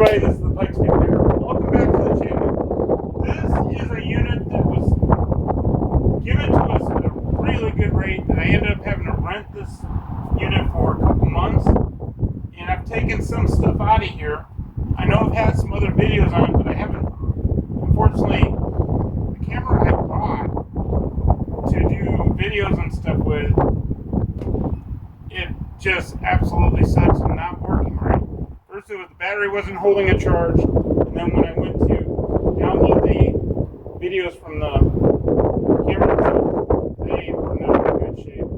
Everybody, this is the Pikes Peak here. Welcome back to the channel. This is a unit that was given to us at a really good rate, and I ended up having to rent this unit for a couple months. And I've taken some stuff out of here. I know I've had some other videos on it, but I haven't. Unfortunately, the camera I bought to do videos and stuff with, it just absolutely sucks and not working right. First, it was the battery wasn't holding a charge, and then when I went to download the videos from the camera itself, they were not in good shape.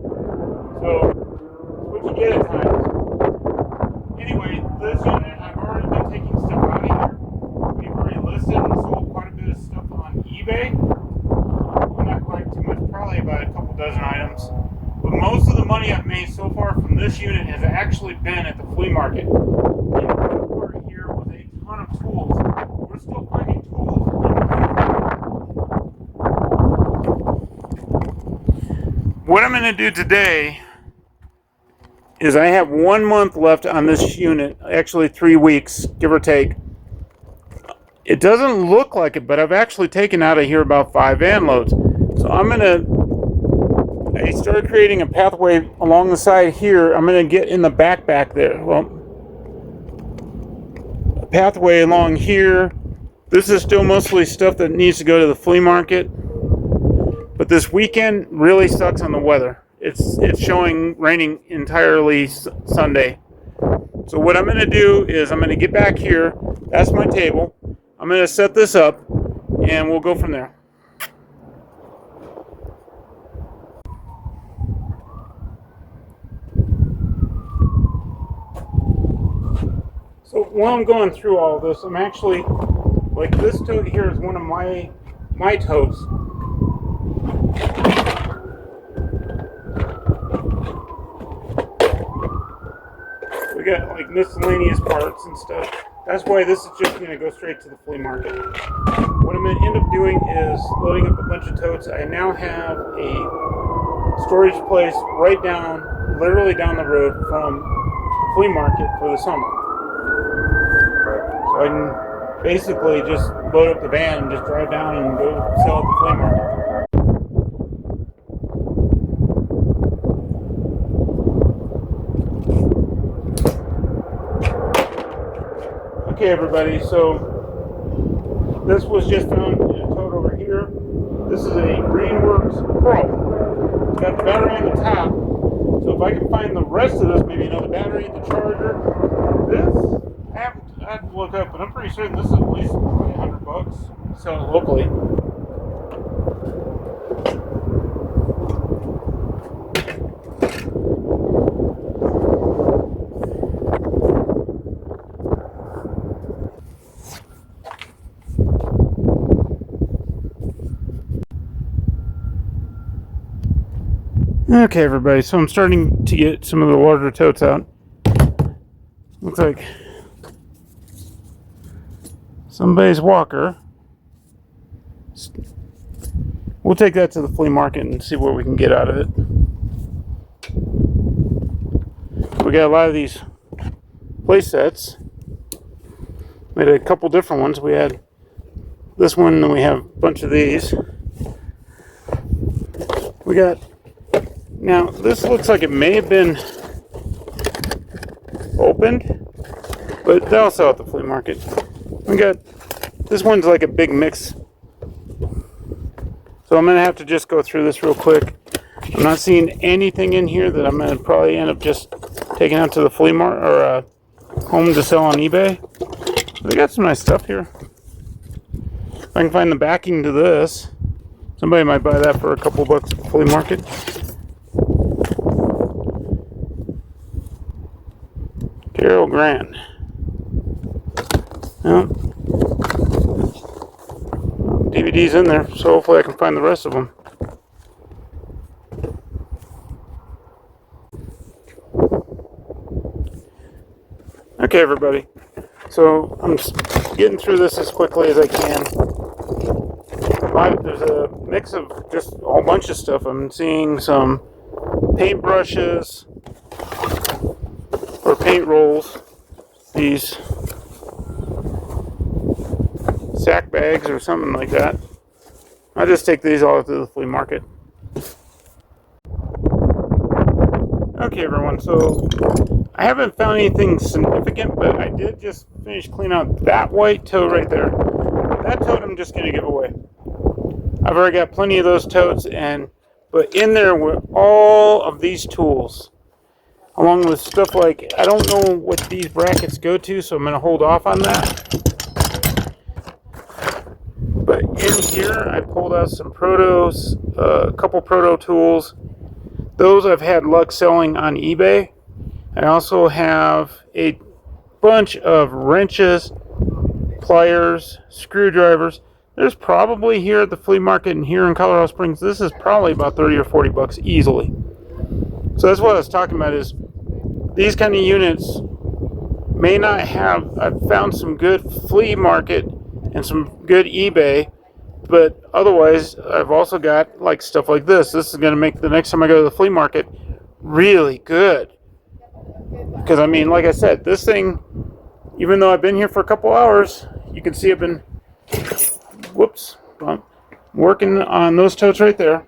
So, it's what you get at times. Anyway, this unit, I've already been taking stuff out of here. We've already listed and sold quite a bit of stuff on eBay. Well, not quite too much, probably about a couple dozen items. But most of the money I've made so far from this unit has actually been at the flea market. And the part here was a ton of tools. We're still finding tools. What I'm going to do today is I have 1 month left on this unit, actually 3 weeks, give or take. It doesn't look like it, but I've actually taken out of here about 5 van loads. So I started creating a pathway along the side here. I'm going to get in the back there. Well, a pathway along here. This is still mostly stuff that needs to go to the flea market. But this weekend really sucks on the weather. It's showing raining entirely Sunday. So what I'm going to do is I'm going to get back here. That's my table. I'm going to set this up and we'll go from there. So while I'm going through all this, I'm actually, like, this tote here is one of my totes. We got like miscellaneous parts and stuff. That's why this is just going to go straight to the flea market. What I'm going to end up doing is loading up a bunch of totes. I now have a storage place right down, literally down the road from the flea market for the summer. So I can basically just load up the van and just drive down and go sell at the flea market. Okay, everybody, so this was just found in a tote over here. This is a Greenworks Pro. It's got the battery on the top. So if I can find the rest of this, maybe another battery, the charger, this, I have to look up, but I'm pretty certain this is at least $100. Sell it locally. Okay, everybody, so I'm starting to get some of the larger totes out. Looks like somebody's walker. We'll take that to the flea market and see what we can get out of it. We got a lot of these play sets. We had a couple different ones. We had this one, and we have a bunch of these. We got, now this looks like it may have been opened, but they'll sell at the flea market. We got, this one's like a big mix. So I'm going to have to just go through this real quick. I'm not seeing anything in here that I'm going to probably end up just taking out to the flea market or home to sell on eBay. They got some nice stuff here. If I can find the backing to this, somebody might buy that for a couple bucks at the flea market. Carol Grant. Well, DVD's in there, so hopefully I can find the rest of them. Okay, everybody. So I'm just getting through this as quickly as I can. There's a mix of just a whole bunch of stuff. I'm seeing some paintbrushes or paint rolls. These sack bags or something like that. I'll just take these all to the flea market. Okay, everyone, so I haven't found anything significant, but I did just finish cleaning out that white tote right there. That tote I'm just going to give away. I've already got plenty of those totes, but in there were all of these tools, along with stuff like, I don't know what these brackets go to, so I'm going to hold off on that. But in here, I pulled out some Protos, a couple Proto tools. Those I've had luck selling on eBay. I also have a bunch of wrenches, pliers, screwdrivers. There's probably here at the flea market and here in Colorado Springs, this is probably about 30 or 40 bucks easily. So that's what I was talking about, is these kind of units may not have, I've found some good flea market and some good eBay, but otherwise I've also got like stuff like this. This is going to make the next time I go to the flea market really good. Because I mean, like I said, this thing, even though I've been here for a couple hours, you can see I've been, I'm working on those totes right there.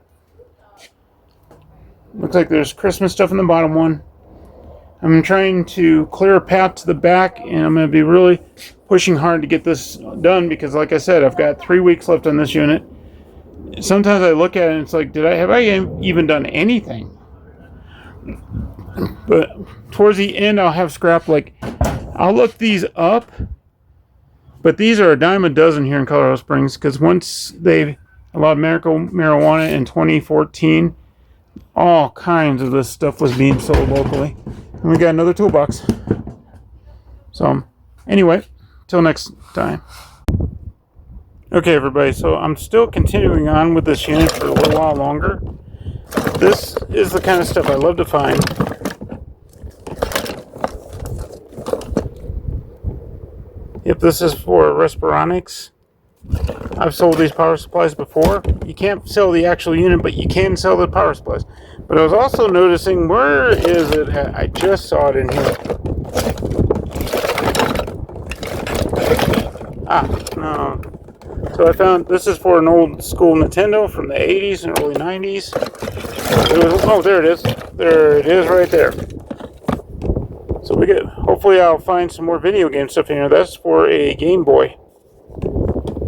Looks like there's Christmas stuff in the bottom one. I'm trying to clear a path to the back, and I'm going to be really pushing hard to get this done because, like I said, I've got 3 weeks left on this unit. Sometimes I look at it and it's like, have I even done anything? But towards the end, I'll have scrap. Like, I'll look these up, but these are a dime a dozen here in Colorado Springs because once they allowed medical marijuana in 2014, all kinds of this stuff was being sold locally. And we got another toolbox. So, anyway, till next time. Okay, everybody, so I'm still continuing on with this unit for a little while longer. This is the kind of stuff I love to find. If this is for Respironics, I've sold these power supplies before. You can't sell the actual unit, but you can sell the power supplies. But I was also noticing, where is it at? I just saw it in here. No. So I found, this is for an old school Nintendo from the 80s and early 90s. Oh, there it is. There it is right there. So hopefully I'll find some more video game stuff in here. That's for a Game Boy.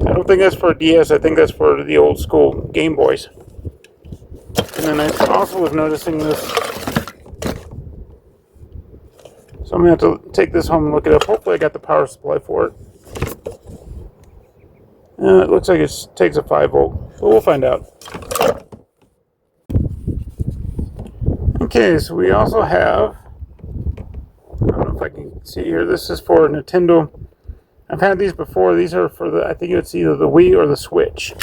I don't think that's for a DS. I think that's for the old school Game Boys. And then I also was noticing this. So I'm going to have to take this home and look it up. Hopefully I got the power supply for it. It looks like it takes a 5 volt. But we'll find out. Okay, so we also have, I don't know if I can see here, this is for Nintendo. I've had these before. These are for I think it's either the Wii or the Switch.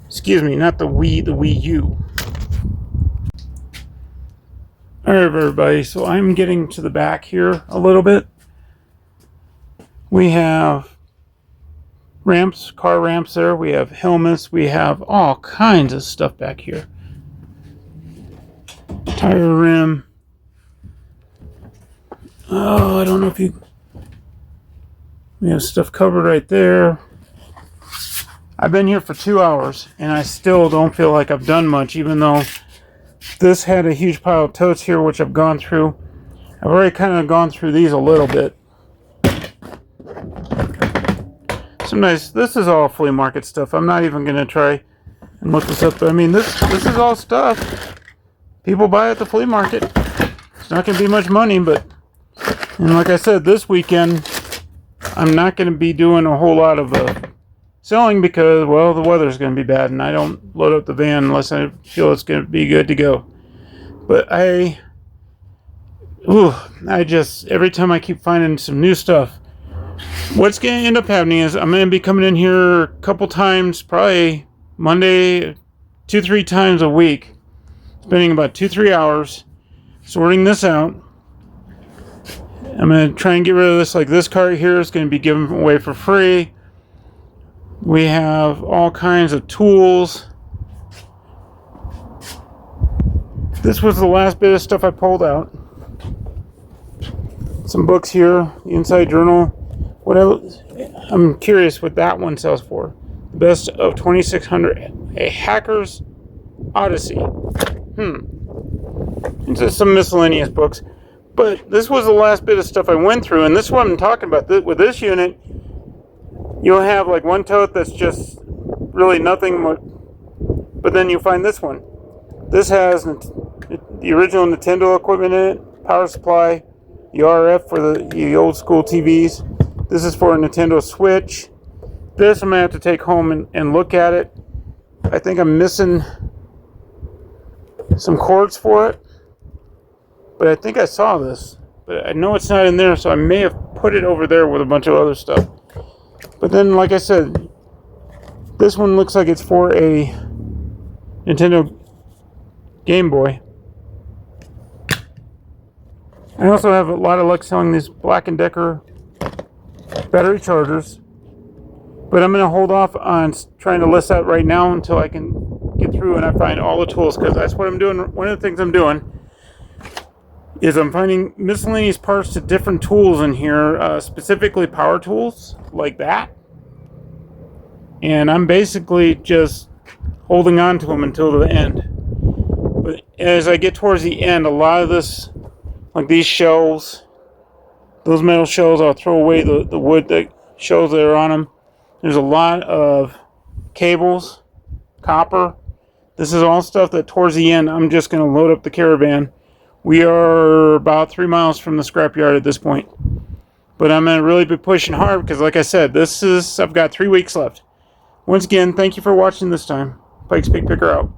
Excuse me, not the Wii, the Wii U. Alright, everybody, so I'm getting to the back here a little bit. We have ramps, car ramps there. We have helmets. We have all kinds of stuff back here. Tire rim. Oh, I don't know if you... We have stuff covered right there. I've been here for 2 hours, and I still don't feel like I've done much, even though this had a huge pile of totes here, which I've gone through. I've already kind of gone through these a little bit. Some nice... This is all flea market stuff. I'm not even going to try and look this up. But I mean, this is all stuff people buy at the flea market. It's not going to be much money, but... And like I said, this weekend, I'm not going to be doing a whole lot of selling because, well, the weather's going to be bad, and I don't load up the van unless I feel it's going to be good to go. But I just, every time I keep finding some new stuff, what's going to end up happening is I'm going to be coming in here a couple times, probably Monday, 2-3 times a week, spending about 2-3 hours sorting this out. I'm going to try and get rid of this. Like this cart here is going to be given away for free. We have all kinds of tools. This was the last bit of stuff I pulled out. Some books here, the inside journal. I'm curious what that one sells for. The best of 2600, a Hacker's Odyssey. It's just some miscellaneous books. But this was the last bit of stuff I went through, and this is what I'm talking about. With this unit, you'll have like one tote that's just really nothing, but then you find this one. This has the original Nintendo equipment in it, power supply, the RF for the old school TVs. This is for a Nintendo Switch. This I'm going to have to take home and look at it. I think I'm missing some cords for it. But I think I saw this. But I know it's not in there, so I may have put it over there with a bunch of other stuff. But then, like I said, this one looks like it's for a Nintendo Game Boy. I also have a lot of luck selling these Black & Decker battery chargers. But I'm going to hold off on trying to list that right now until I can get through and I find all the tools, because that's what I'm doing. One of the things I'm doing is I'm finding miscellaneous parts to different tools in here, specifically power tools like that. And I'm basically just holding on to them until the end. But as I get towards the end, a lot of this, like these shelves, those metal shelves, I'll throw away the wood that shelves that are on them. There's a lot of cables, copper. This is all stuff that towards the end, I'm just going to load up the caravan. We are about 3 miles from the scrapyard at this point. But I'm going to really be pushing hard because, like I said, I've got 3 weeks left. Once again, thank you for watching this time. Pikes Peak Picker out.